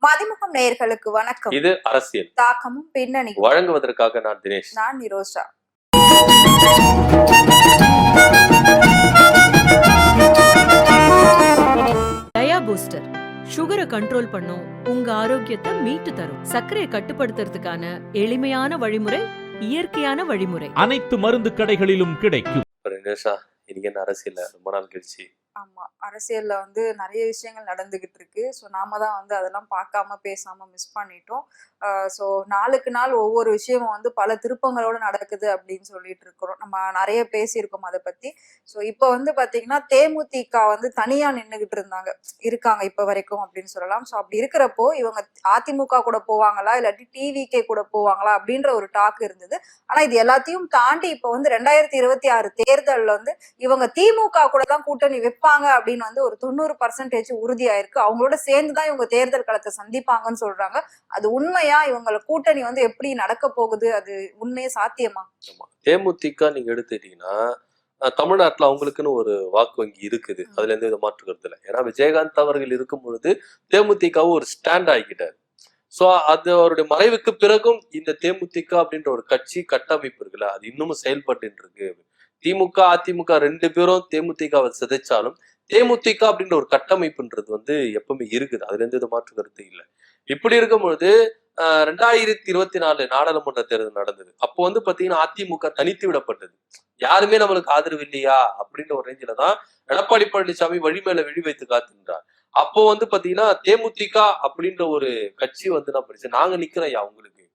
மதிமுகம் நேயர்களுக்கு வணக்கம். இது அரசியல் தாக்கமும் பின்னணி வழங்குவதற்காக நான் தினேஷ். நான் நிரோஷா. டயா பூஸ்டர் சுகரை கண்ட்ரோல் பண்ணும், உங்க ஆரோக்கியத்தை மீட்டு தரும். சர்க்கரையை கட்டுப்படுத்துறதுக்கான எளிமையான வழிமுறை, இயற்கையான வழிமுறை. அனைத்து மருந்து கடைகளிலும் கிடைக்கும். இன்னைக்கு என்ன அரசியல் ரொம்ப நாள் கழிச்சு. ஆமா, அரசியல்ல நிறைய விஷயங்கள் நடந்துகிட்டு இருக்கு. ஸோ நாம தான் அதெல்லாம் பார்க்காம பேசாம மிஸ் பண்ணிட்டோம். ஸோ நாளுக்கு நாள் ஒவ்வொரு விஷயமும் பல திருப்பங்களோட நடக்குது அப்படின்னு சொல்லிட்டு இருக்கிறோம். நம்ம நிறைய பேசியிருக்கோம் அதை பத்தி. ஸோ இப்போ பாத்தீங்கன்னா தேமுதிக தனியா நின்றுகிட்டு இருக்காங்க இப்ப வரைக்கும் அப்படின்னு சொல்லலாம். ஸோ அப்படி இருக்கிறப்போ இவங்க அதிமுக கூட போவாங்களா இல்லாட்டி டிவிகே கூட போவாங்களா அப்படின்ற ஒரு டாக் இருந்தது. ஆனா இது எல்லாத்தையும் தாண்டி இப்போ 2026 தேர்தல்ல இவங்க திமுக கூட தான் கூட்டணி வைப்பாங்க அப்படின்னு ஒரு 90% உறுதியாயிருக்கு. அவங்களோட சேர்ந்துதான் இவங்க தேர்தல் களத்தை சந்திப்பாங்கன்னு சொல்றாங்க. அது உண்மையா? இவங்கள கூட்டணி எப்படி நடக்க போகுது? அது உண்மையே சாத்தியமா? தேமுதிக நீங்க எடுத்துட்டீங்கன்னா தமிழ்நாட்டுல அவங்களுக்குன்னு ஒரு வாக்கு வங்கி இருக்குது. அதுல எந்த வித மாற்று கருத்து இல்லை. ஏன்னா விஜயகாந்த் அவர்கள் இருக்கும் பொழுது தேமுதிகவும் ஒரு ஸ்டாண்ட் ஆகிக்கிட்டாரு. சோ அது அவருடைய மறைவுக்கு பிறகும் இந்த தேமுதிக அப்படின்ற ஒரு கட்சி கட்டமைப்பு இருக்குல்ல, அது இன்னமும் செயல்பட்டு இருக்கு. திமுக அதிமுக ரெண்டு பேரும் தேமுதிகவை சிதைச்சாலும் தேமுதிக அப்படின்ற ஒரு கட்டமைப்புன்றது எப்பவுமே இருக்குது. அதுல எந்த வித மாற்று கருத்து இல்லை. இப்படி இருக்கும் பொழுது 2024 நாடாளுமன்ற தேர்தல் நடந்தது. அப்போ பாத்தீங்கன்னா அதிமுக தனித்து விடப்பட்டது. யாருமே நம்மளுக்கு ஆதரவு இல்லையா அப்படின்ற ஒரு ரேஞ்சில தான் எடப்பாடி பழனிசாமி வழி மேல விழி வைத்து காத்துன்றார். அப்போ பாத்தீங்கன்னா தேமுதிக அப்படின்ற ஒரு கட்சி நான் படிச்சேன், நாங்க நிக்கிறோம் அவங்களுக்கு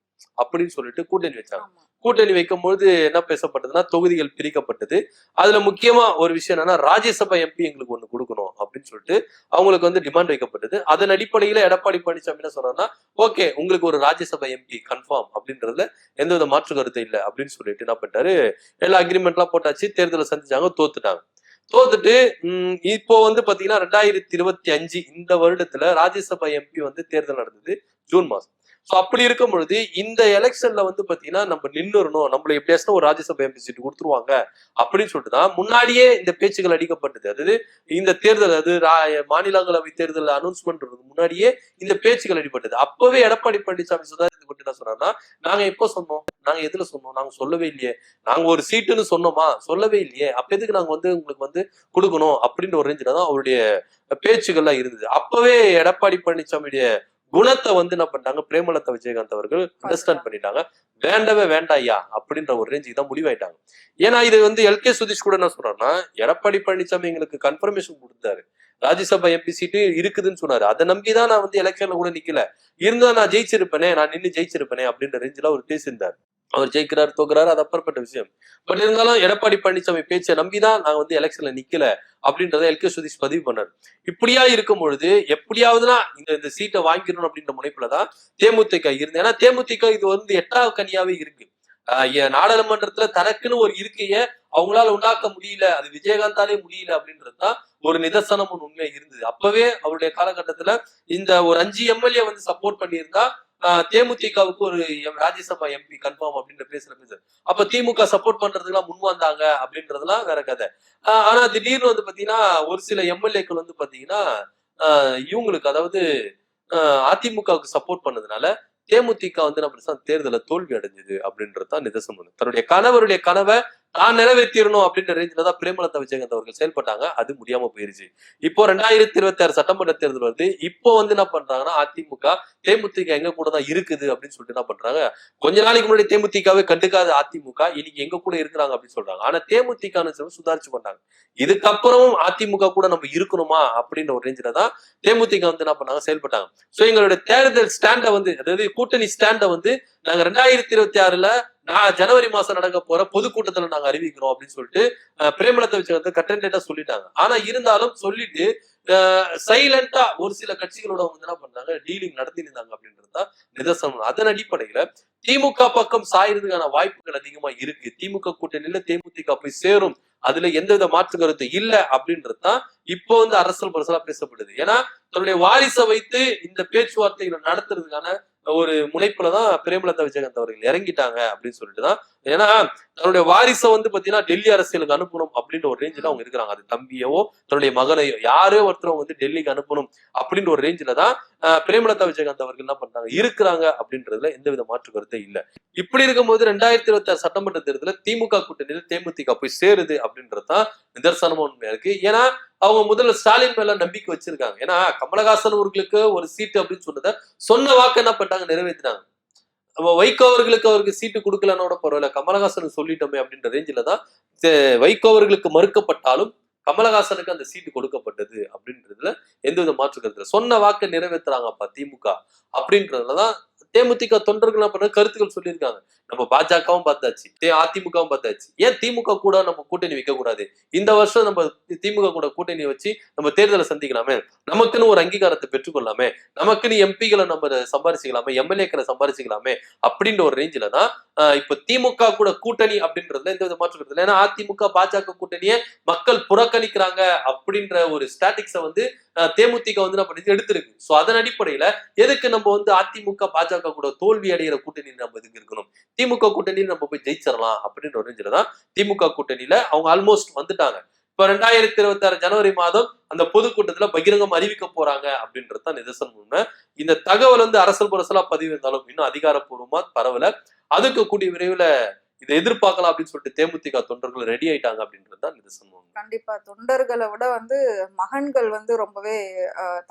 அப்படின்னு சொல்லிட்டு கூட்டணி வச்சாங்க. கூட்டணி வைக்கும்போது என்ன பேசப்பட்டதுன்னா தொகுதிகள் பிரிக்கப்பட்டது. அதுல முக்கியமா ஒரு விஷயம் என்னன்னா ராஜ்யசபா எம்பி எங்களுக்கு ஒண்ணு கொடுக்கணும் அப்படின்னு சொல்லிட்டு அவங்களுக்கு டிமாண்ட் வைக்கப்பட்டது. அதன் அடிப்படையில எடப்பாடி பழனிசாமி என்ன சொன்னார்னா, ஓகே உங்களுக்கு ஒரு ராஜ்யசபா எம்பி கன்ஃபார்ம் அப்படின்றதுல எந்த வித மாற்று கருத்து இல்லை அப்படின்னு சொல்லிட்டு என்ன பண்ணிட்டாரு, எல்லா அக்ரிமெண்ட் எல்லாம் போட்டாச்சு. தேர்தலை சந்திச்சாங்க, தோத்துட்டாங்க. தோத்துட்டு இப்போ பாத்தீங்கன்னா 2025 இந்த வருடத்துல ராஜ்யசபா எம்பி தேர்தல் நடந்தது ஜூன் மாசம். சோ அப்படி இருக்கும் பொழுது இந்த எலெக்ஷன்ல பாத்தீங்கன்னா நம்ம நின்னுறணும், நம்மள எப்படியாச்சும் ஒரு ராஜ்யசபா எம்பி சீட் கொடுத்துருவாங்க அப்படின்னு சொல்லிட்டு தான் முன்னாடியே இந்த பேச்சுகள் அடிக்கப்பட்டது. அதாவது இந்த தேர்தல், அது மாநிலங்களவை தேர்தல் அனௌன்ஸ்மெண்ட் முன்னாடியே இந்த பேச்சுகள் அடிப்பட்டது. அப்பவே எடப்பாடி பழனிசாமி சுதாரித்து கொண்டு என்ன சொன்னார்னா, நாங்க எப்போ சொன்னோம், நாங்க எதுல சொன்னோம், நாங்க சொல்லவே இல்லையே, நாங்க ஒரு சீட்டுன்னு சொன்னோமா, சொல்லவே இல்லையே, அப்ப எதுக்கு நாங்க உங்களுக்கு கொடுக்கணும் அப்படின்ற ஒரு ரேஞ்சில தான் அவருடைய பேச்சுகள்லாம் இருந்தது. அப்பவே எடப்பாடி பழனிசாமியுடைய குணத்தை என்ன பண்ணிட்டாங்க, பிரேமலதா விஜயகாந்த் அவர்கள் அண்டர்ஸ்டாண்ட் பண்ணிட்டாங்க. வேண்டவே வேண்டாயா அப்படின்ற ஒரு ரேஞ்சுக்கு தான் முடிவாயிட்டாங்க. ஏன்னா இது எல்கே சுதீஷ் கூட என்ன சொல்றாருன்னா, எடப்பாடி பழனிசாமி எங்களுக்கு கன்ஃபர்மேஷன் கொடுத்தாரு, ராஜ்யசபா எம்பி சீட்டு இருக்குதுன்னு சொன்னாரு. அதை நம்பிதான் நான் எலெக்ஷன்ல கூட நிக்கல, இருந்தா நான் ஜெயிச்சிருப்பேனே, நான் நின்று ஜெயிச்சிருப்பேனே அப்படின்ற ரேஞ்சில அவர் பேசியிருந்தார். அவர் ஜெயிக்கிறாரு தோக்குறாரு, அது அப்புறப்பட்ட விஷயம். பட் இருந்தாலும் எடப்பாடி பழனிசாமி பேச்சை நம்பிதான் நாங்க எலெக்ஷன்ல நிக்கல அப்படின்றத எல்கே சுதீஷ் பதிவு பண்ணாரு. இப்படியா இருக்கும் பொழுது எப்படியாவதுனா இந்த சீட்டை வாங்கிடணும் அப்படின்ற முனைப்புலதான் தேமுதிக இருந்து. ஏன்னா தேமுதிக இது 8வது கனியாவே இருக்கு. நாடாளுமன்றத்துல தனக்குன்னு ஒரு இருக்கைய அவங்களால உண்டாக்க முடியல, அது விஜயகாந்தாலே முடியல அப்படின்றதுதான் ஒரு நிதர்சனம் உண்மையா இருந்தது. அப்பவே அவருடைய காலகட்டத்துல இந்த ஒரு 5 எம்எல்ஏ சப்போர்ட் பண்ணியிருந்தா தேமுதிகவுக்கு ஒரு ராஜ்யசபா எம்பி கன்ஃபார்ம் அப்படின்ற பேச அப்ப திமுக சப்போர்ட் பண்றதுக்கெல்லாம் முன் வந்தாங்க அப்படின்றதுலாம் வேற கதை. ஆனா திடீர்னு பாத்தீங்கன்னா ஒரு சில எம்எல்ஏக்கள் பாத்தீங்கன்னா இவங்களுக்கு, அதாவது அதிமுகவுக்கு சப்போர்ட் பண்ணதுனால தேமுதிக நம்ம தேர்தல தோல்வி அடைஞ்சது அப்படின்றதுதான் நிதர்சனம். தன்னுடைய கணவருடைய கனவை தான் நிறைவேற்றிடணும் அப்படின்ற ரேஞ்சில தான் பிரேமலதா விஜயகாந்த் அவர்கள் செயல்பட்டாங்க. அது முடியாம போயிருச்சு. இப்போ 2026 சட்டமன்ற தேர்தல் வருது. இப்போ என்ன பண்றாங்கன்னா, அதிமுக தேமுதிக எங்க கூட தான் இருக்குது அப்படின்னு சொல்லிட்டு என்ன பண்றாங்க, கொஞ்ச நாளைக்கு முன்னாடி தேமுதிகவே கண்டுக்காத அதிமுக இன்னைக்கு எங்க கூட இருக்கிறாங்க அப்படின்னு சொல்றாங்க. ஆனா தேமுதிக சுதாரிச்சு பண்ணாங்க. இதுக்கப்புறமும் அதிமுக கூட நம்ம இருக்கணுமா அப்படின்ற ஒரு ரேஞ்சில தான் தேமுதிக என்ன பண்ணாங்க, செயல்பட்டாங்க. சோ எங்களுடைய தேர்தல் ஸ்டாண்ட அதாவது கூட்டணி ஸ்டாண்ட நாங்க 2026ல ஜனவரி மாசம் நடக்க போற பொதுக்கூட்டத்துல நாங்க அறிவிக்கிறோம் அப்படின்னு சொல்லிட்டு பிரேமலதா விஜயகாந்த் கட்டண்டா சொல்லிட்டாங்க. ஆனா இருந்தாலும் சொல்லிட்டு சைலண்டா ஒரு சில கட்சிகளோட என்ன பண்றாங்க, டீலிங் நடத்தி இருந்தாங்க அப்படின்றதுதான் நிதர்சனம். அதன் அடிப்படையில திமுக பக்கம் சாயறதுக்கான வாய்ப்புகள் அதிகமா இருக்கு. திமுக கூட்டணியில தேமுதிக போய் சேரும், அதுல எந்தவித மாற்று கருத்து இல்ல அப்படின்றதுதான் இப்போ அரசியல் பரசலா பேசப்படுது. ஏன்னா தன்னுடைய வாரிசை வைத்து இந்த பேச்சுவார்த்தைகளை நடத்துறதுக்கான ஒரு முனைப்புலதான் பிரேமலதா விஜயகாந்த் அவர்கள் இறங்கிட்டாங்க அப்படின்னு சொல்லிட்டுதான். ஏன்னா தன்னுடைய வாரிசை வந்து பாத்தீங்கன்னா டெல்லி அரசியலுக்கு அனுப்பணும் அப்படின்ற ஒரு ரேஞ்சில் அவங்க இருக்கிறாங்க. அது தம்பியவோ தன்னுடைய மகனையோ யாரோ ஒருத்தர் வந்து டெல்லிக்கு அனுப்பணும் அப்படின்ற ஒரு ரேஞ்சில தான் பிரேமலதா விஜயகாந்த் அவர்கள் என்ன பண்றாங்க இருக்கிறாங்க அப்படின்றதுல எந்தவித மாற்று கருத்தே இல்லை. இப்படி இருக்கும்போது 2026 சட்டமன்ற தேர்தலில் திமுக கூட்டணியில் தேமுதிக போய் சேருது அப்படின்றதுதான் நிதர்சனமா உண்மையா இருக்கு. ஏன்னா அவங்க முதல்ல ஸ்டாலின் மேல நம்பிக்கை வச்சிருக்காங்க. ஏன்னா கமலஹாசன் அவர்களுக்கு ஒரு சீட்டு அப்படின்னு சொன்னதை சொன்ன வாக்கு என்ன பண்ணிட்டாங்க, நிறைவேற்றினாங்க. வைகோ அவருக்கு சீட்டு கொடுக்கலனோட பரவாயில்ல, கமலஹாசனுக்கு சொல்லிட்டோமே அப்படின்ற ரேஞ்சில தான் வைகோ அவர்களுக்கு மறுக்கப்பட்டாலும் கமலஹாசனுக்கு அந்த சீட்டு கொடுக்கப்பட்டது அப்படின்றதுல எந்தவித மாற்று கருத்துல சொன்ன வாக்கை நிறைவேற்றுறாங்கப்பா திமுக அப்படின்றதுலதான் தேமுதிக தொண்டர்கள் என்ன பண்ண கருத்துக்கள் சொல்லியிருக்காங்க. நம்ம பாஜகவும் பார்த்தாச்சு, அதிமுகவும் பார்த்தாச்சு, ஏன் திமுக கூட நம்ம கூட்டணி வைக்க கூடாது? இந்த வருஷம் நம்ம திமுக கூட கூட்டணி வச்சு நம்ம தேர்தலை சந்திக்கலாமே, நமக்குன்னு ஒரு அங்கீகாரத்தை பெற்றுக்கொள்ளாமே, நமக்குன்னு எம்பிகளை நம்ம சம்பாரிச்சிக்கலாமே, எம்எல்ஏக்களை சம்பாரிச்சிக்கலாமே அப்படின்ற ஒரு ரேஞ்சில தான் இப்ப திமுக கூட கூட்டணி அப்படின்றதுல எந்த வித மாற்றம் இல்லை. ஏன்னா அதிமுக பாஜக கூட்டணியை மக்கள் புறக்கணிக்கிறாங்க அப்படின்ற ஒரு ஸ்டாட்டிக்ஸை வந்து தேமுதிக வந்து நம்ம எடுத்திருக்கு. சோ அதன் அடிப்படையில எதுக்கு நம்ம வந்து அதிமுக பாஜக கூட தோல்வி அடைகிற கூட்டணி நம்ம எதுக்கு இருக்கணும், திமுக கூட்டணியில் நம்ம போய் ஜெயிச்சிடலாம் அப்படின்ற ஒரு ரேஞ்சில தான் திமுக கூட்டணியில அவங்க ஆல்மோஸ்ட் வந்துட்டாங்க. இப்ப 2026 ஜனவரி மாதம் அந்த பொதுக்கூட்டத்துல பகிரங்கம் அறிவிக்க போறாங்க அப்படின்றதுதான் நிதர்சனம் உண்மை. இந்த தகவல் வந்து அரசல் புரசலா பதிவு இருந்தாலும் இன்னும் அதிகாரப்பூர்வமா பரவல. அதுக்கு கூடிய விரைவில் இதை எதிர்பார்க்கலாம் அப்படின்னு சொல்லிட்டு தேமுதிக தொண்டர்கள் ரெடி ஆயிட்டாங்க அப்படின்றதுதான் நிதர்சனம். கண்டிப்பா தொண்டர்களை விட வந்து மகன்கள் வந்து ரொம்பவே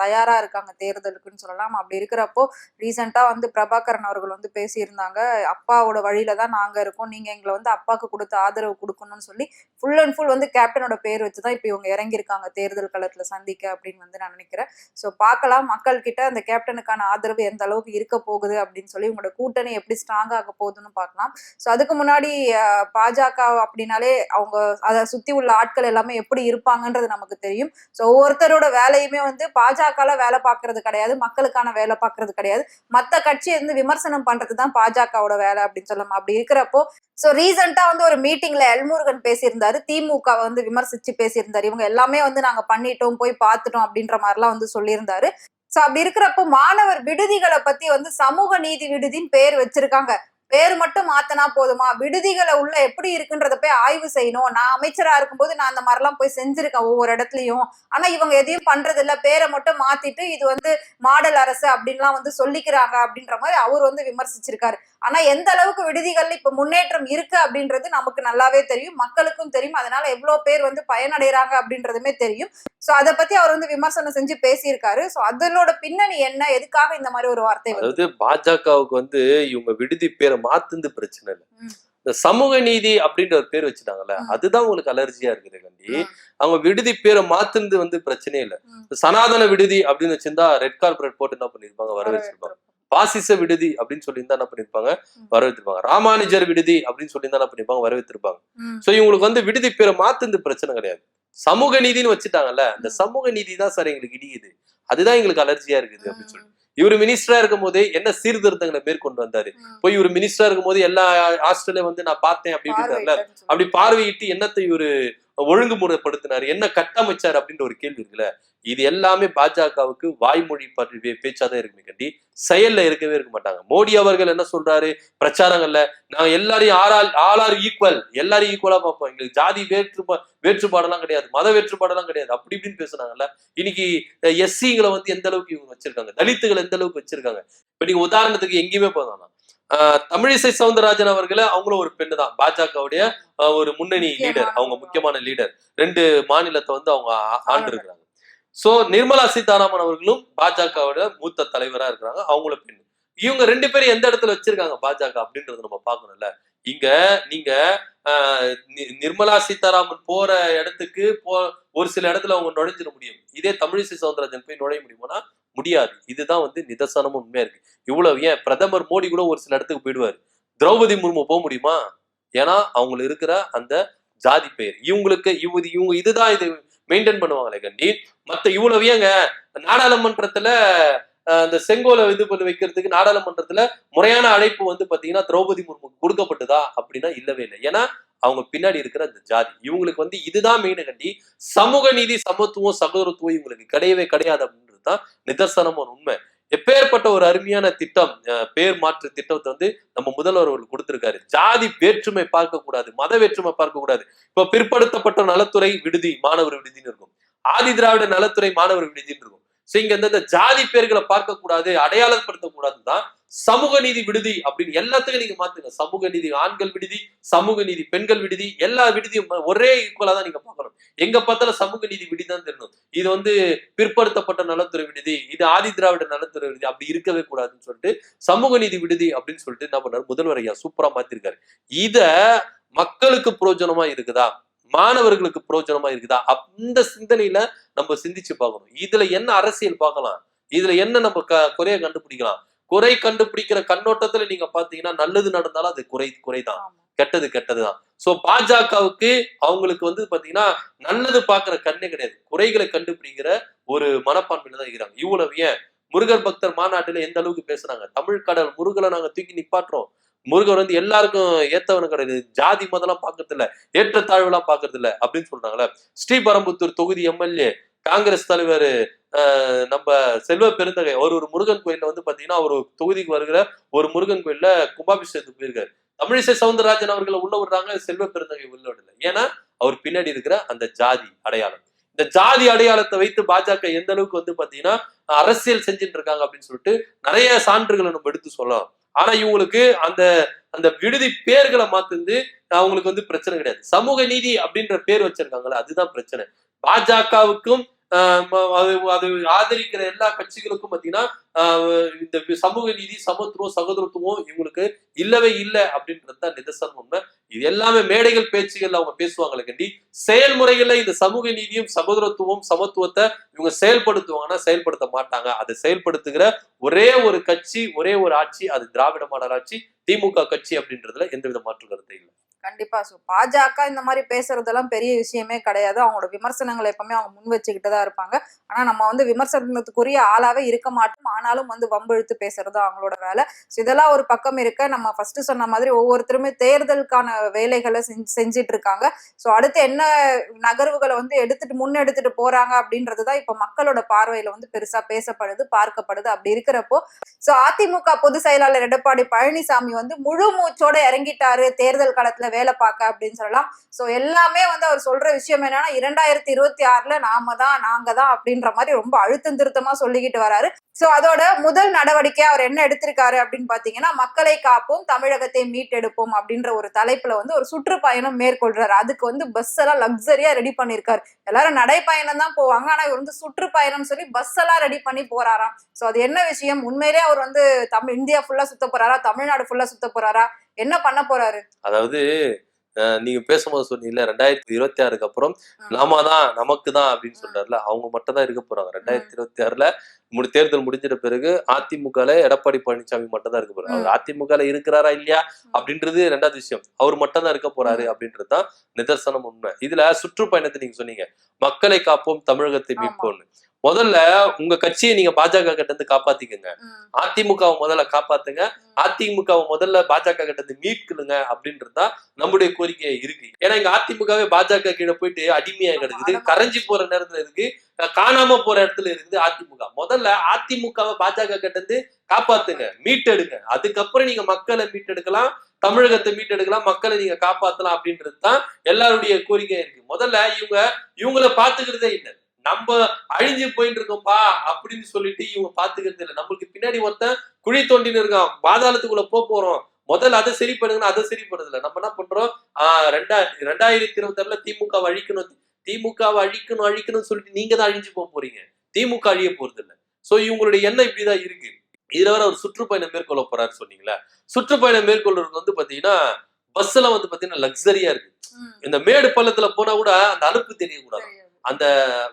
தயாரா இருக்காங்க தேர்தலுக்குன்னு சொல்லலாம். அப்படி இருக்கிறப்போ ரீசெண்டா வந்து பிரபாகரன் அவர்கள் வந்து பேசியிருந்தாங்க, அப்பாவோட வழியில தான் நாங்க இருக்கோம், நீங்க எங்களை வந்து அப்பாவுக்கு கொடுத்த ஆதரவு கொடுக்கணும்னு சொல்லி ஃபுல் அண்ட் ஃபுல் வந்து கேப்டனோட பேர் வச்சுதான் இப்ப இவங்க இறங்கியிருக்காங்க தேர்தல் களத்துல சந்திக்க அப்படின்னு வந்து நான் நினைக்கிறேன். ஸோ பார்க்கலாம் மக்கள் கிட்ட அந்த கேப்டனுக்கான ஆதரவு எந்த அளவுக்கு இருக்க போகுது அப்படின்னு சொல்லி உங்களோட கூட்டணி எப்படி ஸ்ட்ராங் ஆக போகுதுன்னு பார்க்கலாம். ஸோ அதுக்கு முன்னாடி பாஜக அப்படின்னாலே அவங்க அதை சுத்தி உள்ள ஆட்கள் எல்லாமே எப்படி இருப்பாங்கன்றது நமக்கு தெரியும். ஸோ ஒவ்வொருத்தரோட வேலையுமே வந்து பாஜகல வேலை பார்க்கறது கிடையாது, மக்களுக்கான வேலை பார்க்கறது கிடையாது, மற்ற கட்சியை வந்து விமர்சனம் பண்றதுதான் பாஜகவோட வேலை அப்படின்னு சொல்லலாம். அப்படி இருக்கிறப்போ ஸோ ரீசெண்டா வந்து ஒரு மீட்டிங்ல எல்முருகன் பேசியிருந்தாரு, திமுக வந்து விமர்சிச்சு பேசியிருந்தாரு, இவங்க எல்லாமே வந்து நாங்க பண்ணிட்டோம் போய் பார்த்துட்டோம் அப்படின்ற மாதிரிலாம் வந்து சொல்லியிருந்தாரு. சோ அப்படி இருக்கிறப்போ மாணவர் விடுதிகளை பத்தி வந்து சமூக நீதி விடுதின்னு பேர் வச்சிருக்காங்க. பேர் மட்டும் மாத்தனா போதுமா, விடுதிகளை உள்ள எப்படி இருக்குன்றத போய் ஆய்வு செய்யணும். நான் அமைச்சரா இருக்கும்போது நான் அந்த மாதிரிலாம் போய் செஞ்சிருக்கேன் ஒவ்வொரு இடத்துலயும். ஆனா இவங்க எதையும் பண்றது இல்ல, பேரை மட்டும் மாத்திட்டு இது வந்து மாடல் அரசு அப்படின்லாம் வந்து சொல்லிக்கிறாங்க அப்படின்ற மாதிரி அவர் வந்து விமர்சிச்சிருக்காரு. ஆனா எந்த அளவுக்கு விடுதிகள்ல இப்ப முன்னேற்றம் இருக்கு அப்படின்றது நமக்கு நல்லாவே தெரியும், மக்களுக்கும் தெரியும். அதனால எவ்வளவு பேர் வந்து பயனடைறாங்க அப்படின்றதுமே தெரியும். சோ அதை பத்தி அவர் வந்து விமர்சனம் செஞ்சு பேசியிருக்காரு. சோ அதனோட பின்னணி என்ன, எதுக்காக இந்த மாதிரி ஒரு வார்த்தை அதாவது பாஜகவுக்கு வந்து இவங்க விடுதி பேரை மாத்துந்து பிரச்சனை இல்லை, இந்த சமூக நீதி அப்படின்ற ஒரு பேர் வச்சுட்டாங்கல்ல அதுதான் உங்களுக்கு அலர்ஜியா இருக்குது கண்டி. அவங்க விடுதி பேரை மாத்துந்து வந்து பிரச்சனையே இல்லை. சனாதன விடுதி அப்படின்னு வச்சிருந்தா ரெட் கார்பரேட் போட்டு என்ன பண்ணிருப்பாங்க, வரவேற்றிருப்பாங்க. பாசிச விடுதி அப்படின்னு சொல்லியிருந்தா என்ன பண்ணிருப்பாங்க, வரவேற்றிருப்பாங்க. ராமானுஜர் விடுதி அப்படின்னு சொல்லியிருந்தா என்ன பண்ணிருப்பாங்க, வரவேற்றிருப்பாங்க. சோ இவங்களுக்கு வந்து விடுதி பேரை மாத்துந்து பிரச்சனை கிடையாது, சமூக நீதினு வச்சுட்டாங்கல்ல, அந்த சமூக நீதி தான் சார் எங்களுக்கு இடிக்குது, அதுதான் எங்களுக்கு அலர்ஜியா இருக்குது அப்படின்னு சொல்லி. இவரு மினிஸ்டரா இருக்கும் போதே என்ன சீர்திருத்தங்களை மேற்கொண்டு வந்தாரு, போய் இவரு மினிஸ்டரா இருக்கும் போது எல்லா ஹாஸ்டலையும் வந்து நான் பார்த்தேன் அப்படின்னு அப்படி பார்வையிட்டு என்னத்தை இவரு ஒழுங்குமுறைப்படுத்தினாரு, என்ன கட்டமைச்சாரு அப்படின்ற ஒரு கேள்வி இருக்குல்ல. இது எல்லாமே பாஜகவுக்கு வாய்மொழி பற்றி பேச்சாதான் இருக்குமே கண்டி, செயல்ல இருக்கவே இருக்க மாட்டாங்க. மோடி அவர்கள் என்ன சொல்றாரு பிரச்சாரங்கள்ல, நாங்க எல்லாரையும் ஆளார் ஈக்குவல், எல்லாரையும் ஈக்குவலா பார்ப்போம், எங்களுக்கு ஜாதி வேற்றுப்பாடெல்லாம் கிடையாது, மத வேற்றுப்பாடெல்லாம் கிடையாது அப்படி இப்படின்னு பேசுனாங்கல்ல. இன்னைக்கு எஸ்சிங்களை வந்து எந்த அளவுக்கு இவங்க வச்சிருக்காங்க, தலித்துகளை எந்த அளவுக்கு வச்சிருக்காங்க. இப்ப நீங்க உதாரணத்துக்கு எங்கேயுமே போதானா தமிழிசை சவுந்தரராஜன் அவர்கள அவங்களும் ஒரு பெண்ணு தான், பாஜகவுடைய ஒரு முன்னணி லீடர், அவங்க முக்கியமான லீடர், 2 மாநிலத்தை வந்து அவங்க ஆண்டு இருக்கிறாங்க. சோ நிர்மலா சீதாராமன் அவர்களும் பாஜகவோட மூத்த தலைவரா இருக்கிறாங்க, அவங்களும் பெண்ணு. இவங்க 2 பேரும் எந்த இடத்துல வச்சிருக்காங்க பாஜக அப்படின்றத நம்ம பார்க்கணும்ல. இங்க நீங்க நிர்மலா சீதாராமன் போற இடத்துக்கு ஒரு சில இடத்துல அவங்க நுழைஞ்சிட முடியும், இதே தமிழிசை சவுந்தரராஜன் போய் நுழைய முடியுமானா முடியாது. இதுதான் வந்து நிதர்சனமும் உண்மையா இருக்கு. இவ்வளவு ஏன் பிரதமர் மோடி கூட ஒரு சில இடத்துக்கு போயிடுவாரு, திரௌபதி முர்மு போக முடியுமா? ஏன்னா அவங்களுக்கு இருக்கிற அந்த ஜாதி பெயர், இவங்க இதுதான் இது மெயின்டைன் பண்ணுவாங்களே கண்டி. மத்த இவ்வளவு ஏங்க நாடாளுமன்றத்துல அந்த செங்கோலை இது பண்ணி வைக்கிறதுக்கு நாடாளுமன்றத்துல முறையான அழைப்பு வந்து பாத்தீங்கன்னா திரௌபதி முர்மு கொடுக்கப்பட்டதா அப்படின்னா இல்லவே இல்லை. ஏன்னா அவங்க பின்னாடி இருக்கிற அந்த ஜாதி, இவங்களுக்கு வந்து இதுதான் மெயின் கண்டி. சமூக நீதி, சமத்துவம், சகோதரத்துவம் இவங்களுக்கு கிடையவே கிடையாது அப்படின்றதுதான் நிதர்சனமான உண்மை. எப்பேற்பட்ட ஒரு அருமையான திட்டம், பேர் மாற்று திட்டத்தை வந்து நம்ம முதல்வர் அவர்கள் கொடுத்திருக்காரு. ஜாதி வேற்றுமை பார்க்க கூடாது, மத வேற்றுமை பார்க்க கூடாது. இப்ப பிற்படுத்தப்பட்ட நலத்துறை விடுதி மாணவர் விடுதின்னு இருக்கும், ஆதி திராவிட நலத்துறை மாணவர் விடுதின்னு இருக்கும். சோ இங்க இந்த ஜாதி பேர்களை பார்க்க கூடாது, அடையாளப்படுத்த கூடாதுதான் சமூக நீதி விடுதி அப்படின்னு எல்லாத்துக்கும் நீங்க மாத்துங்க. சமூக நீதி ஆண்கள் விடுதி, சமூக நீதி பெண்கள் விடுதி, எல்லா விடுதியும் ஒரே ஈக்குவலா தான் நீங்க பார்க்கணும். எங்க பார்த்தாலும் சமூக நீதி விடுதி தான் தெரியணும். இது வந்து பிற்படுத்தப்பட்ட நலத்துறை விடுதி, இது ஆதி திராவிட நலத்துறை விடுதி அப்படி இருக்கவே கூடாதுன்னு சொல்லிட்டு சமூக நீதி விடுதி அப்படின்னு சொல்லிட்டு என்ன பண்ணாரு முதல்வர் ஐயா சூப்பரா மாத்திருக்காரு. இத மக்களுக்கு பிரயோஜனமா இருக்குதா, மாணவர்களுக்கு பிரயோஜனமா இருக்குதா, அந்த சிந்தனையில நம்ம சிந்திச்சு பார்க்கணும். இதுல என்ன அரசியல் பார்க்கலாம், இதுல என்ன நம்ம குறைய கண்டுபிடிக்கலாம். குறை கண்டுபிடிக்கிற கண்ணோட்டத்துல நீங்க பாத்தீங்கன்னா நல்லது நடந்தாலும் அது குறைதான், கெட்டது கெட்டதுதான். சோ பாஜகவுக்கு அவங்களுக்கு வந்து பாத்தீங்கன்னா நல்லது பாக்குற கண்ணே கிடையாது, குறைகளை கண்டுபிடிக்கிற ஒரு மனப்பான்மையில தான் இருக்கிறாங்க. இவ்வளவு ஏன் முருகர் பக்தர் மாநாட்டுல எந்த அளவுக்கு பேசுறாங்க, தமிழ் கடல் முருகலை நாங்க தூக்கி நிப்பாட்டுறோம், முருகர் வந்து எல்லாருக்கும் ஏத்தவனு கிடையாது, ஜாதி மதம்லாம் பாக்குறது இல்ல, ஏற்றத்தாழ்வு எல்லாம் பாக்குறது இல்ல அப்படின்னு சொல்றாங்களே. ஸ்ரீபெரும்புத்தூர் தொகுதி எம்எல்ஏ காங்கிரஸ் தலைவர் நம்ம செல்வ பெருந்தகை ஒரு முருகன் கோயில்ல வந்து பாத்தீங்கன்னா ஒரு தொகுதிக்கு வருகிற ஒரு முருகன் கோயில்ல கும்பாபிஷேகத்துக்கு போயிருக்காரு. தமிழிசை சவுந்தரராஜன் அவர்களை உள்ள விடுறாங்க, செல்வ பெருந்தகை உள்ள விடல. ஏன்னா அவர் பின்னாடி இருக்கிற அந்த ஜாதி அடையாளம், இந்த ஜாதி அடையாளத்தை வைத்து பாஜக எந்த அளவுக்கு வந்து பாத்தீங்கன்னா அரசியல் செஞ்சுட்டு இருக்காங்க அப்படின்னு சொல்லிட்டு நிறைய சான்றுகளை நம்ம எடுத்து சொல்லலாம். ஆனா இவங்களுக்கு அந்த அந்த விடுதி பேர்களை மாத்துந்து அவங்களுக்கு வந்து பிரச்சனை கிடையாது. சமூக நீதி அப்படின்ற பேர் வச்சிருக்காங்களே அதுதான் பிரச்சனை. பாஜகவுக்கும் அது ஆதரிக்கிற எல்லா கட்சிகளுக்கும் பாத்தீங்கன்னா இந்த சமூக நீதி சமத்துவம் சகோதரத்துவம் இவங்களுக்கு இல்லவே இல்லை அப்படின்றதுதான் நிதர்சனம் உண்மை. இது எல்லாமே மேடைகள் பேச்சுகள் அவங்க பேசுவாங்களே கண்டி, செயல்முறைகள்ல இந்த சமூக நீதியும் சகோதரத்துவம் சமத்துவத்தை இவங்க செயல்படுத்துவாங்கன்னா செயல்படுத்த மாட்டாங்க. அதை செயல்படுத்துகிற ஒரே ஒரு கட்சி ஒரே ஒரு ஆட்சி, அது திராவிட மாடல் ஆட்சி, திமுக கட்சி அப்படின்றதுல எந்தவித மாற்று கருத்தை இல்லை. கண்டிப்பா. சோ பாஜக இந்த மாதிரி பேசுறதெல்லாம் பெரிய விஷயமே கிடையாது. அவங்களோட விமர்சனங்களை எப்பவுமே அவங்க முன் வச்சுக்கிட்டு தான் இருப்பாங்க. ஆனா நம்ம வந்து விமர்சனத்துக்குரிய ஆளாவே இருக்க மாட்டோம். ஆனாலும் வந்து வம்பிழுத்து பேசுறது அவங்களோட வேலை. ஸோ இதெல்லாம் ஒரு பக்கம் இருக்க, நம்ம ஃபர்ஸ்ட் சொன்ன மாதிரி ஒவ்வொருத்தருமே தேர்தலுக்கான வேலைகளை செஞ்சிட்டு இருக்காங்க. ஸோ அடுத்து என்ன நகர்வுகளை வந்து முன்னெடுத்துட்டு போறாங்க அப்படின்றதுதான் இப்ப மக்களோட பார்வையில வந்து பெருசா பேசப்படுது பார்க்கப்படுது. அப்படி இருக்கிறப்போ சோ அதிமுக பொதுச் செயலாளர் எடப்பாடி பழனிசாமி வந்து முழு மூச்சோட இறங்கிட்டாரு தேர்தல் காலத்துல வேலை பார்க்க அப்படின்னு சொல்லலாம். சோ எல்லாமே வந்து அவர் சொல்ற விஷயம் என்னன்னா 2026 நாங்க தான் அப்படின்ற மாதிரி ரொம்ப அழுத்தம் திருத்தமா சொல்லிக்கிட்டு வராரு. சோ அதோட முதல் நடவடிக்கை அவர் என்ன எடுத்திருக்காரு அப்படின்னு பாத்தீங்கன்னா, மக்களை காப்போம் தமிழகத்தை மீட்டெடுப்போம் அப்படின்ற ஒரு தலைப்புல வந்து ஒரு சுற்றுப்பயணம் மேற்கொள்றாரு. அதுக்கு வந்து பஸ் எல்லாம் லக்ஸரியா ரெடி பண்ணிருக்காரு. எல்லாரும் நடைப்பயணம் தான் போவாங்க, ஆனா இவர் வந்து சுற்றுப்பயணம் சொல்லி பஸ் எல்லாம் ரெடி பண்ணி போறாராம். சோ அது என்ன விஷயம், உண்மையிலே அவர் வந்து இந்தியா ஃபுல்லா சுத்த போறாரா, தமிழ்நாடு ஃபுல்லா சுத்த போறாரா, என்ன பண்ண போறாரு? அதாவது நீங்க பேசும்போது சொன்னீங்கல்ல 2026 அப்புறம் நாம தான் நமக்கு தான் அப்படின்னு சொல்றாருல, அவங்க மட்டும் தான் இருக்க போறாங்க. 2026 தேர்தல் முடிஞ்சிட்ட பிறகு அதிமுகல எடப்பாடி பழனிசாமி மட்டும் தான் இருக்க போறாரு. அவர் அதிமுகல இருக்கிறாரா இல்லையா அப்படின்றது ரெண்டாவது விஷயம், அவர் மட்டும் தான் இருக்க போறாரு அப்படின்றதுதான் நிதர்சனம் உண்மை. இதுல சுற்றுப்பயணத்தை நீங்க சொன்னீங்க, மக்களை காப்போம் தமிழகத்தை மீட்போம்னு. முதல்ல உங்க கட்சியை நீங்க பாஜக கிட்ட இருந்து காப்பாத்திக்கங்க, அதிமுகவை முதல்ல காப்பாத்துங்க, அதிமுகவை முதல்ல பாஜக கிட்ட இருந்து மீட்கலுங்க அப்படின்றதுதான் நம்முடைய கோரிக்கை இருக்கு. ஏன்னா இங்க அதிமுகவே பாஜக கீழே போயிட்டு அடிமையா கிடக்குது, கரைஞ்சி போற நேரத்துல இருக்கு, காணாம போற இடத்துல இருக்குது அதிமுக. முதல்ல அதிமுகவை பாஜக கிட்ட இருந்து காப்பாத்துங்க, மீட்டெடுங்க, அதுக்கப்புறம் நீங்க மக்களை மீட்டெடுக்கலாம், தமிழகத்தை மீட்டெடுக்கலாம், மக்களை நீங்க காப்பாத்தலாம் அப்படின்றது தான் எல்லாருடைய கோரிக்கையா இருக்கு. முதல்ல இவங்களை பாத்துக்கிறதே இல்லை, நம்ம அழிஞ்சு போயிட்டு இருக்கோம்பா அப்படின்னு சொல்லிட்டு இவங்க பாத்துக்கிறது இல்லை. நம்மளுக்கு பின்னாடி ஒருத்தன் குழி தோண்டின்னு இருக்கான், பாதாளத்துக்குள்ள போறோம், முதல்ல அதை சரி பண்ணுங்கன்னா அதை சரி பண்ணுறது இல்லை. நம்ம என்ன பண்றோம், 2026 திமுகவை அழிக்கணும், திமுகவை அழிக்கணும்னு சொல்லிட்டு நீங்க தான் அழிஞ்சு போறீங்க, திமுக அழிய போறது இல்லை. சோ இவங்களுடைய எண்ணம் இப்படிதான் இருக்கு. இதுல வர ஒரு சுற்றுப்பயணம் மேற்கொள்ள போறாரு சொன்னீங்களா, சுற்றுப்பயணம் மேற்கொள்றது வந்து பாத்தீங்கன்னா பஸ் எல்லாம் வந்து பாத்தீங்கன்னா லக்ஸரியா இருக்கு. இந்த மேடு பள்ளத்துல போனா கூட அந்த அலுப்பு தெரியக்கூடாது, அந்த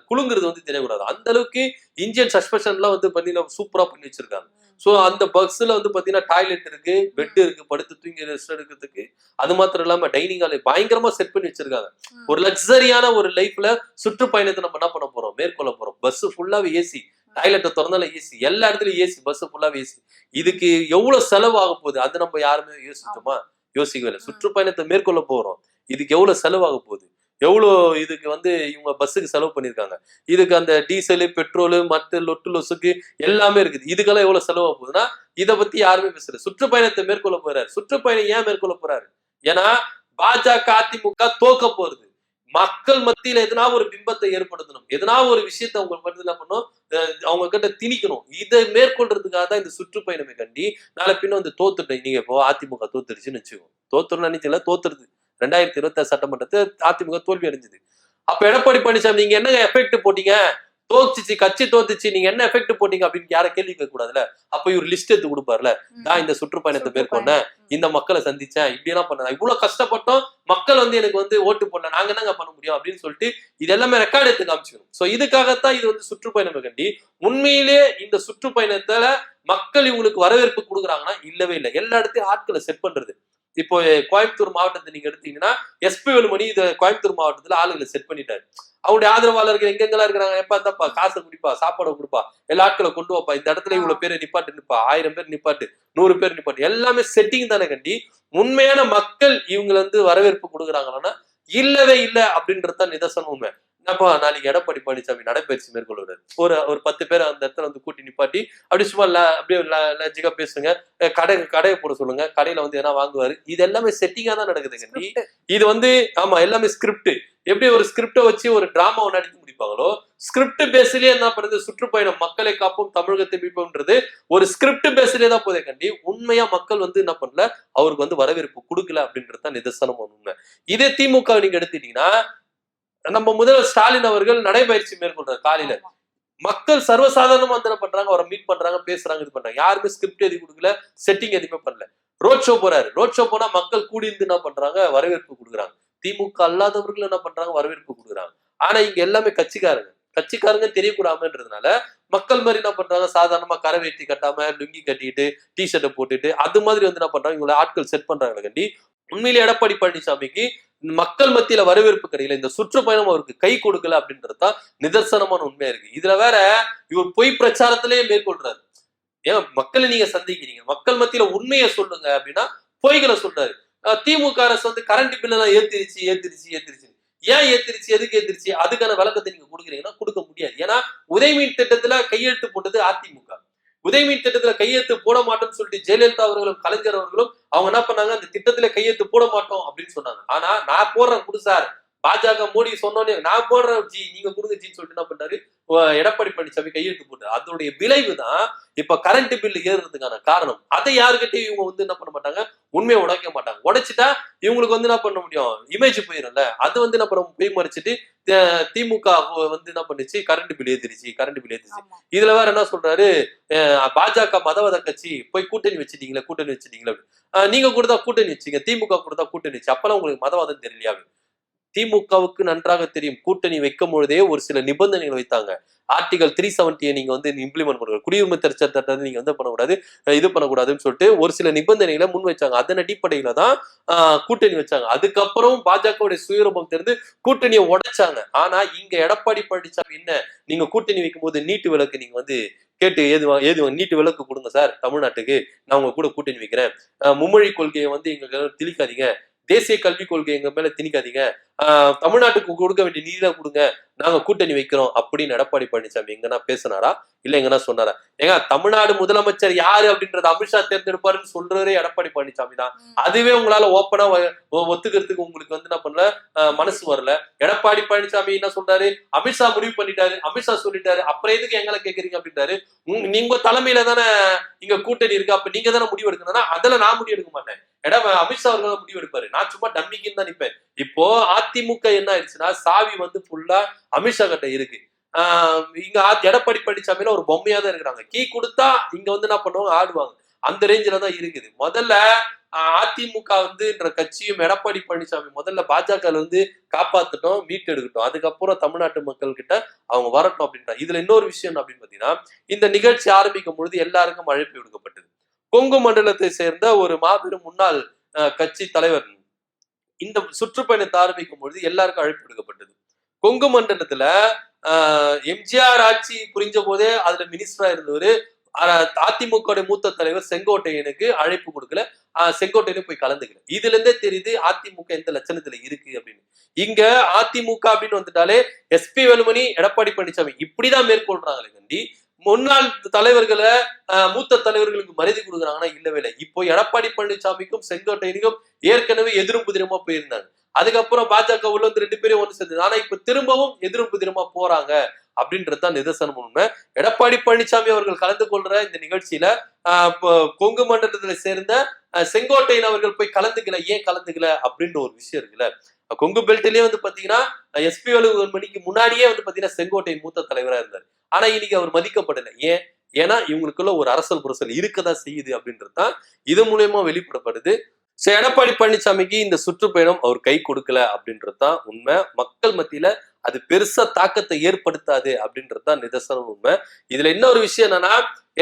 குலுங்குறது வந்து தெரியக்கூடாது. அந்த அளவுக்கு இன்ஜின் சஸ்பென்ஷன் எல்லாம் வந்து பாத்தீங்கன்னா சூப்பரா பண்ணி வச்சிருக்காங்க. சோ அந்த பஸ்ல வந்து பாத்தீங்கன்னா டாய்லெட் இருக்கு, பெட் இருக்கு, படுத்து தூங்கி ரெஸ்ட் எடுக்கிறதுக்கு. அது மாத்திரம் இல்லாம டைனிங் ஹால் பயங்கரமா செட் பண்ணி வச்சிருக்காங்க. ஒரு லக்ஸரியான ஒரு லைஃப்ல சுற்றுப்பயணத்தை நம்ம என்ன பண்ண போறோம், மேற்கொள்ள போறோம். பஸ் ஃபுல்லாவே ஏசி, டாய்லெட்டை திறந்தாலும் ஏசி, எல்லா இடத்துலயும் ஏசி, பஸ் ஃபுல்லாவே ஏசி. இதுக்கு எவ்வளவு செலவு ஆக போகுது அது நம்ம யாருமே யோசிச்சோமா, யோசிக்கவே இல்லை. சுற்றுப்பயணத்தை மேற்கொள்ள போறோம், இதுக்கு எவ்வளவு செலவாக போகுது, எவ்வளோ இதுக்கு வந்து இவங்க பஸ்ஸுக்கு செலவு பண்ணியிருக்காங்க. இதுக்கு அந்த டீசலு, பெட்ரோலு, மற்ற லொட்டு லொசுக்கு எல்லாமே இருக்குது. இதுக்கெல்லாம் எவ்வளவு செலவா போகுதுன்னா இதை பத்தி யாருமே பேசல. சுற்றுப்பயணத்தை மேற்கொள்ள போறாரு. சுற்றுப்பயணம் ஏன் மேற்கொள்ள போறாரு? ஏன்னா பாஜக, அதிமுக தோக்க போறது. மக்கள் மத்தியில எதனா ஒரு பிம்பத்தை ஏற்படுத்தணும், எதனா ஒரு விஷயத்த அவங்க மத்தியில என்ன பண்ணணும், அவங்க கிட்ட திணிக்கணும். இதை மேற்கொள்றதுக்காக தான் இந்த சுற்றுப்பயணமே கண்டி நாளை பின்ன வந்து தோத்துட்டேன். நீங்க இப்போ அதிமுக தோத்துருச்சுன்னு வச்சுக்கோ, தோத்துறோம்னு நினைச்சல, தோத்துருது. 2026 சட்டமன்றத்தை அதிமுக தோல்வி அடைஞ்சது. அப்ப எடப்பாடி பழனிசாமி நீங்க என்ன எஃபெக்ட் போட்டீங்க, தோத்துச்சு, கட்சி தோத்துச்சு, நீங்க என்ன எஃபெக்ட் போட்டீங்க அப்படின்னு யார கேள்வி கேட்க கூடாதுல. அப்ப இவர் லிஸ்ட் எடுத்து கொடுப்பாருல, நான் இந்த சுற்றுப்பயணத்தை மேற்கொண்டேன், இந்த மக்களை சந்திச்சேன், இப்படி எல்லாம் பண்ண, இவ்வளவு கஷ்டப்பட்டோம், மக்கள் வந்து எனக்கு வந்து ஓட்டு போடல, நாங்க என்னங்க பண்ண முடியும் அப்படின்னு சொல்லிட்டு இது எல்லாமே ரெக்கார்ட் எடுத்து காமிச்சுக்கணும். சோ இதுக்காகத்தான் இது வந்து சுற்றுப்பயணம் கண்டி. உண்மையிலே இந்த சுற்றுப்பயணத்துல மக்கள் இவங்களுக்கு வரவேற்பு கொடுக்குறாங்கன்னா இல்லவே இல்லை. எல்லா இடத்தையும் ஆட்களை செட் பண்றது. இப்போ கோயம்புத்தூர் மாவட்டத்தை நீங்க எடுத்தீங்கன்னா எஸ்பி வேலுமணி இதை கோயம்புத்தூர் மாவட்டத்துல ஆளுகளை செட் பண்ணிட்டாரு. அவங்களுடைய ஆதரவாளர்கள் எங்கெங்கெல்லாம் இருக்கிறாங்க, எப்ப தப்பா காசை குடிப்பா, சாப்பாடை கொடுப்பா, எல்லா ஆட்களை கொண்டு வாப்பா, இந்த இடத்துல இவ்வளவு பேரை நிப்பாட்டு நிப்பா, 1000 பேர் நிப்பாட்டு, 100 பேர் நிப்பாட்டு, எல்லாமே செட்டிங் தானே கண்டி. உண்மையான மக்கள் இவங்களை வந்து வரவேற்பு கொடுக்குறாங்கன்னா இல்லவே இல்லை அப்படின்றதுதான் நிதர்சனம் உண்மை. என்னப்பா நாளைக்கு எடப்பாடி பழனிசாமி நடைபயிற்சி மேற்கொள்வாரு, ஒரு 10 பேர் அந்த இடத்துல வந்து கூட்டி நிப்பாட்டி அப்படி சும்மா அப்படியே லஜிக்கா பேசுங்க, கடையை போட சொல்லுங்க, கடையில வந்து எதனா வாங்குவாரு. இது எல்லாமே செட்டிங்கா தான் நடக்குது கண்டி. இது வந்து ஆமா எல்லாமே ஸ்கிரிப்ட். எப்படி ஒரு ஸ்கிரிப்டை வச்சு ஒரு டிராமாவை நடித்து முடிப்பாங்களோ, ஸ்கிரிப்ட் பேஸ்லயே என்ன பண்ணுது, சுற்றுப்பயணம் மக்களை காப்போம் தமிழகத்தை மீட்போம்ன்றது ஒரு ஸ்கிரிப்ட் பேஸ்லயே தான் போதே கண்டி. உண்மையா மக்கள் வந்து என்ன பண்ணல, அவருக்கு வந்து வரவேற்பு கொடுக்கல அப்படின்றதுதான் நிதர்சனம் உண்மை. இதே திமுக நீங்க எடுத்துட்டீங்கன்னா, நம்ம முதல்வர் ஸ்டாலின் அவர்கள் நடைபயிற்சி மேற்கொள்றாரு. காலையில மக்கள் சர்வசாதாரணமா என்ன பண்றாங்க, அவரை மீட் பண்றாங்க, பேசுறாங்க, இது பண்றாங்க. யாருமே ஸ்கிரிப்ட் எதுவும் கொடுக்கல, செட்டிங் எதுவுமே பண்ணல. ரோட் ஷோ போறாரு. ரோட் ஷோ போனா மக்கள் கூடி இருந்து என்ன பண்றாங்க, வரவேற்பு கொடுக்குறாங்க. திமுக அல்லாதவர்கள் என்ன பண்றாங்க, வரவேற்பு கொடுக்குறாங்க. ஆனா இங்க எல்லாமே கட்சிக்காரங்க தெரியக்கூடாதுன்றதுனால மக்கள் மாதிரி என்ன பண்றாங்க, சாதாரணமா கரை வேட்டி கட்டாம லுங்கி கட்டிட்டு டி ஷர்ட்டை போட்டுட்டு அது மாதிரி வந்து என்ன பண்றாங்க, இவங்களை ஆட்கள் செட் பண்றாங்க கண்டி. உண்மையிலே எடப்பாடி பழனிசாமிக்கு மக்கள் மத்தியில வரவேற்பு கிடைக்கல, இந்த சுற்றுப்பயணம் அவருக்கு கை கொடுக்கல அப்படின்றதுதான் நிதர்சனமான உண்மையா இருக்கு. இதுல வேற இவர் பொய் பிரச்சாரத்திலேயே மேற்கொள்றாரு. ஏன் மக்களை நீங்க சந்திக்கிறீங்க, மக்கள் மத்தியில உண்மையை சொல்லுங்க அப்படின்னா பொய்களை சொல்றாரு. திமுக அரசு வந்து கரண்ட் பில் எல்லாம் ஏத்திருச்சு. ஏன் ஏத்திருச்சு, எதுக்கு ஏத்திருச்சு, அதுக்கான விளக்கத்தை நீங்க கொடுக்குறீங்கன்னா கொடுக்க முடியாது. ஏன்னா உதயமின் திட்டத்துல கையெழுத்து போட்டது அதிமுக. உதயமின் திட்டத்துல கையெழுத்து போட மாட்டோம்னு சொல்லிட்டு ஜெயலலிதா அவர்களும் கலைஞர் அவர்களும் அவங்க என்ன பண்ணாங்க, அந்த திட்டத்துல கையெழுத்து போட மாட்டோம் அப்படின்னு சொன்னாங்க. ஆனா நான் போடுறேன் குடு சார், பாஜக மோடி சொன்னோன்னே நான் போடுறேன் ஜி, நீங்க கொடுங்க ஜின்னு சொல்லிட்டு என்ன பண்ணாரு, எடப்பாடி பழனிசாமி கையெழுத்து போட்டாரு. அதனுடைய விளைவு தான் இப்ப கரண்ட் பில் ஏறுறதுக்கான காரணம். அதை யாருக்கிட்டையும் இவங்க வந்து என்ன பண்ண மாட்டாங்க, உண்மையை உடைக்க மாட்டாங்க. உடைச்சிட்டா இவங்களுக்கு வந்து என்ன பண்ண முடியும், இமேஜ் போயிரும்ல. அது வந்து என்ன பண்ண போய் மறைச்சிட்டு திமுக வந்து என்ன பண்ணுச்சு, கரண்ட் பில் ஏத்திருச்சு. இதுல வேற என்ன சொல்றாரு, பாஜக மதவாத கட்சி, போய் கூட்டணி வச்சுட்டீங்களா, நீங்க கொடுத்தா கூட்டணி வச்சீங்க, திமுக கொடுத்தா கூட்டணி வச்சு, அப்பெல்லாம் உங்களுக்கு மதவாதம் தெரியலையா? திமுகவுக்கு நன்றாக தெரியும், கூட்டணி வைக்கும் பொழுதே ஒரு சில நிபந்தனைகள் வைத்தாங்க. ஆர்டிகல் 370 நீங்க வந்து இம்ப்ளிமெண்ட் பண்ணுங்க, குடியுரிமை சட்டத்தை நீங்க வந்து பண்ணக்கூடாது, இது பண்ணக்கூடாதுன்னு சொல்லிட்டு ஒரு சில நிபந்தனைகளை முன் வச்சாங்க. அதன் அடிப்படையில தான் கூட்டணி வச்சாங்க. அதுக்கப்புறம் பாஜகவுடைய சுயரூபம் தெரிந்து கூட்டணியை உடைச்சாங்க. ஆனா இங்க எடப்பாடி பழனிசாமி என்ன, நீங்க கூட்டணி வைக்கும் போது நீட்டு விலக்கு நீங்க வந்து கேட்டு ஏது நீட்டு விலக்கு கொடுங்க சார் தமிழ்நாட்டுக்கு, நான் உங்க கூட கூட்டணி வைக்கிறேன், மும்மொழி கொள்கையை வந்து எங்க திணிக்காதீங்க, தேசிய கல்விக் கொள்கை எங்க மேல திணிக்காதீங்க, தமிழ்நாட்டுக்கு கொடுக்க வேண்டிய நிதியில கொடுங்க, நாங்க கூட்டணி வைக்கிறோம் அப்படின்னு எடப்பாடி பழனிசாமி எங்கன்னா பேசினாரா, இல்ல எங்கன்னா சொன்னாரா? ஏங்க தமிழ்நாடு முதலமைச்சர் யாரு அப்படின்றத அமித்ஷா தேர்ந்தெடுப்பாருன்னு சொல்றதே எடப்பாடி பழனிசாமி தான். அதுவே உங்களால ஓப்பனா ஒத்துக்கிறதுக்கு உங்களுக்கு வந்து என்ன பண்ணல, மனசு வரல. எடப்பாடி பழனிசாமி என்ன சொல்றாரு, அமித்ஷா முடிவு பண்ணிட்டாரு, அமித்ஷா சொல்லிட்டாரு, அப்புறம் எதுக்கு எங்களை கேக்குறீங்க அப்படின்றாரு. நீங்க தலைமையில தானே இங்க கூட்டணி இருக்கு, அப்ப நீங்க தானே முடிவு எடுக்கணும்னா அதுல நான் முடிவு எடுக்க மாட்டேன், அமித்ஷா அவர்கள் முடிவு எடுப்பாரு, நான் சும்மா டம்மிக்குன்னு தான் நிப்பேன். இப்போ அதிமுக என்ன ஆயிடுச்சுன்னா சாவி வந்து ஃபுல்லா அமித்ஷா கிட்ட இருக்கு. இங்க எடப்பாடி பழனிசாமியில ஒரு பொம்மையா தான் இருக்கிறாங்க. கீ கொடுத்தா இங்க வந்து என்ன பண்ணுவாங்க, ஆடுவாங்க. அந்த ரேஞ்சில தான் இருக்குது. முதல்ல அதிமுக வந்துன்ற கட்சியும் எடப்பாடி பழனிசாமி முதல்ல பாஜக வந்து காப்பாத்துட்டோம், மீட்டு எடுக்கட்டும், அதுக்கப்புறம் தமிழ்நாட்டு மக்கள் கிட்ட அவங்க வரட்டும் அப்படின்ற. இதுல இன்னொரு விஷயம் அப்படின்னு பாத்தீங்கன்னா, இந்த நிகழ்ச்சி ஆரம்பிக்கும் பொழுது எல்லாருக்கும் அழைப்பு விடுக்கப்பட்டது. கொங்கு மண்டலத்தை சேர்ந்த ஒரு மாபெரும் முன்னாள் கட்சி தலைவர் இந்த சுற்றுப்பயணத்தை ஆரம்பிக்கும் பொழுது எல்லாருக்கும் அழைப்பு விடுக்கப்பட்டது. கொங்கு மண்டலத்துல எம்ஜிஆர் ஆட்சி புரிஞ்ச போதே அதுல மினிஸ்டரா இருந்தவரு அதிமுக மூத்த தலைவர் செங்கோட்டையனுக்கு அழைப்பு கொடுக்கல, செங்கோட்டையனுக்கு போய் கலந்துக்கல. இதுல இருந்தே தெரியுது அதிமுக எந்த லட்சணத்துல இருக்கு அப்படின்னு. இங்க அதிமுக அப்படின்னு வந்துட்டாலே எஸ்பி வேலுமணி, எடப்பாடி பழனிசாமி இப்படிதான் மேற்கொள்றாங்களே கண்டி முன்னாள் தலைவர்களை மூத்த தலைவர்களுக்கு மரியாதை கொடுக்குறாங்கன்னா இல்லவே இல்லை. இப்போ எடப்பாடி பழனிசாமிக்கும் செங்கோட்டையனுக்கும் ஏற்கனவே எதிரும் புதிரமா போயிருந்தாங்க. அதுக்கப்புறம் பாஜக உள்ள வந்து 2 பேரும் ஒன்று சேர்ந்து, ஆனா இப்ப திரும்பவும் எதிரும் புதிரமா போறாங்க அப்படின்றதுதான் நிதர்சனம் உண்மை. எடப்பாடி பழனிசாமி அவர்கள் கலந்து கொள்ற இந்த நிகழ்ச்சியில கொங்கு மண்டலத்துல சேர்ந்த செங்கோட்டையன் அவர்கள் போய் கலந்துக்கல. ஏன் கலந்துக்கல அப்படின்ற ஒரு விஷயம் இருக்குல்ல. கொங்கு பெல்ட்லயே வந்து பாத்தீங்கன்னா எஸ்பி வேலுமணிக்கு முன்னாடியே வந்து பாத்தீங்கன்னா செங்கோட்டையன் மூத்த தலைவரா இருந்தார். ஆனா இன்னைக்கு அவர் மதிக்கப்படல. ஏன்னா இவங்களுக்குள்ள ஒரு அரசல் புரசல் இருக்கதான் செய்யுது அப்படின்றதுதான் இது மூலியமா வெளிப்படப்படுது. எடப்பாடி பழனிசாமிக்கு இந்த சுற்றுப்பயணம் அவர் கை கொடுக்கல அப்படின்றதுதான் உண்மை. மக்கள் மத்தியில அது பெருசா தாக்கத்தை ஏற்படுத்தாது அப்படின்றதுதான் நிதர்சனம் உண்மை. இதுல இன்னொரு விஷயம் என்னன்னா,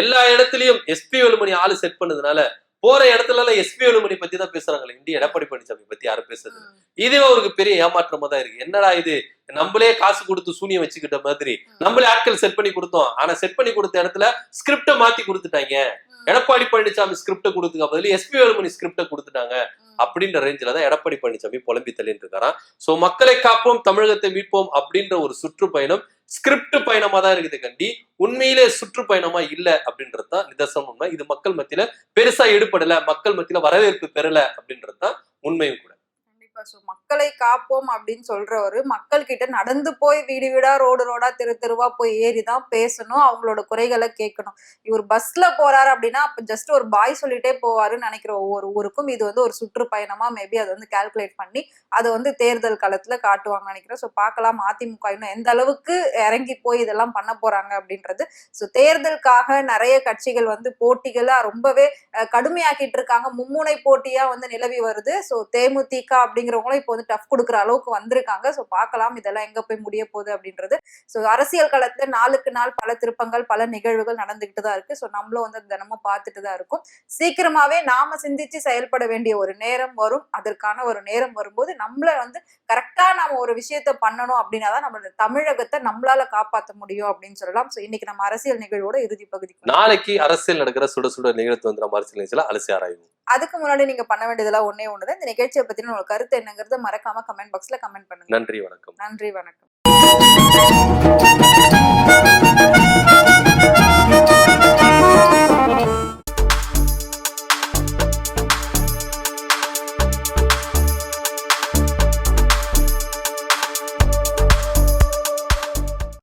எல்லா இடத்துலயும் எஸ்பி வேலுமணி ஆளு செட் பண்ணதுனால போற இடத்துல எல்லாம் எஸ்பி வேலுமணி பத்தி தான் பேசுறாங்களே, இந்திய எடப்பாடி பழனிசாமி பத்தி யாரும் பேசுறது. இதுவே அவருக்கு பெரிய ஏமாற்றமா தான் இருக்கு. என்னடா இது, நம்மளே காசு கொடுத்து சூனியம் வச்சுக்கிட்ட மாதிரி நம்மளே ஆட்கள் செட் பண்ணி கொடுத்தோம். ஆனா செட் பண்ணி கொடுத்த இடத்துல ஸ்கிரிப்ட மாத்தி கொடுத்துட்டாங்க. எடப்பாடி பழனிசாமி ஸ்கிரிப்ட கொடுத்துக்க பதில் எஸ்பி வேலுமணி ஸ்கிரிப்ட கொடுத்துட்டாங்க அப்படின்ற ரேஞ்சில தான் எடப்பாடி பழனிசாமி புலம்பி தள்ளிட்டு இருக்காராம். சோ மக்களை காப்போம், தமிழகத்தை மீட்போம் அப்படின்ற ஒரு சுற்றுப்பயணம் ஸ்கிரிப்ட் பயணமா தான் இருக்குது கண்டி. உண்மையிலே சுற்றுப்பயணமா இல்ல அப்படின்றதுதான் நிதர்சனம் உண்மை. இது மக்கள் மத்தியில பெருசா ஈடுபடல, மக்கள் மத்தியில வரவேற்பு பெறல அப்படின்றதுதான் உண்மையும் கூட. மக்களை காப்போம் அப்படின்னு சொல்றவரு மக்கள் கிட்ட நடந்து போய் வீடு வீடா ரோடு ரோடா தெரு தெருவா போய் ஏறிதான் பேசணும், அவங்களோட குறைகளை கேட்கணும். இவர் பஸ்ல போறாரு அப்படின்னா அப்ப ஜஸ்ட் ஒரு பாய் சொல்லிட்டே போவாருன்னு நினைக்கிற ஒவ்வொரு ஊருக்கும் இது வந்து ஒரு சுற்றுப்பயணமா மேபி அதை வந்து கால்குலேட் பண்ணி அதை வந்து தேர்தல் காலத்துல காட்டுவாங்க நினைக்கிறேன். ஸோ பார்க்கலாம் அதிமுக இன்னும் எந்த அளவுக்கு இறங்கி போய் இதெல்லாம் பண்ண போறாங்க அப்படின்றது. ஸோ தேர்தலுக்காக நிறைய கட்சிகள் வந்து போட்டிகளா ரொம்பவே கடுமையாக்கிட்டு இருக்காங்க. மும்முனை போட்டியா வந்து நிலவி வருது. ஸோ தேமுதிக அப்படிங்கிறவங்களும் இப்போ வந்து டஃப் கொடுக்குற அளவுக்கு வந்திருக்காங்க. ஸோ பார்க்கலாம் இதெல்லாம் எங்க போய் முடிய போகுது அப்படின்றது. ஸோ அரசியல் களத்துல நாளுக்கு நாள் பல திருப்பங்கள், பல நிகழ்வுகள் நடந்துகிட்டு தான் இருக்கு. ஸோ நம்மளும் வந்து தினமும் பார்த்துட்டு தான் இருக்கும். சீக்கிரமாவே நாம சிந்திச்சு செயல்பட வேண்டிய ஒரு நேரம் வரும். அதற்கான ஒரு நேரம் வரும்போது நம்மள வந்து கரெக்டா நாம ஒரு விஷயத்த பண்ணணும் அப்படின்னா தான் நம்மளோட தமிழகத்தை நம்மளால காப்பாற்ற முடியும் அப்படின்னு சொல்லலாம். ஸோ இன்னைக்கு நம்ம அரசியல் நிகழ்வோட இறுதி பகுதி. நாளைக்கு அரசியல் நடக்கிற சுட சுட நிகழ்த்து வந்து நம்ம அரசியல் நிகழ்ச்சியில அலசி ஆராயும். அதுக்கு முன்னாடி நீங்க பண்ண வேண்டியதெல்லாம் ஒன்னே ஒண்ணுதான். இந்த நிகழ்ச்சியை பத்தின உங்க கருத்து என்னங்கிறத மறக்காம கமெண்ட் பாக்ஸ்ல கமெண்ட் பண்ணுங்க. நன்றி, வணக்கம். நன்றி, வணக்கம்.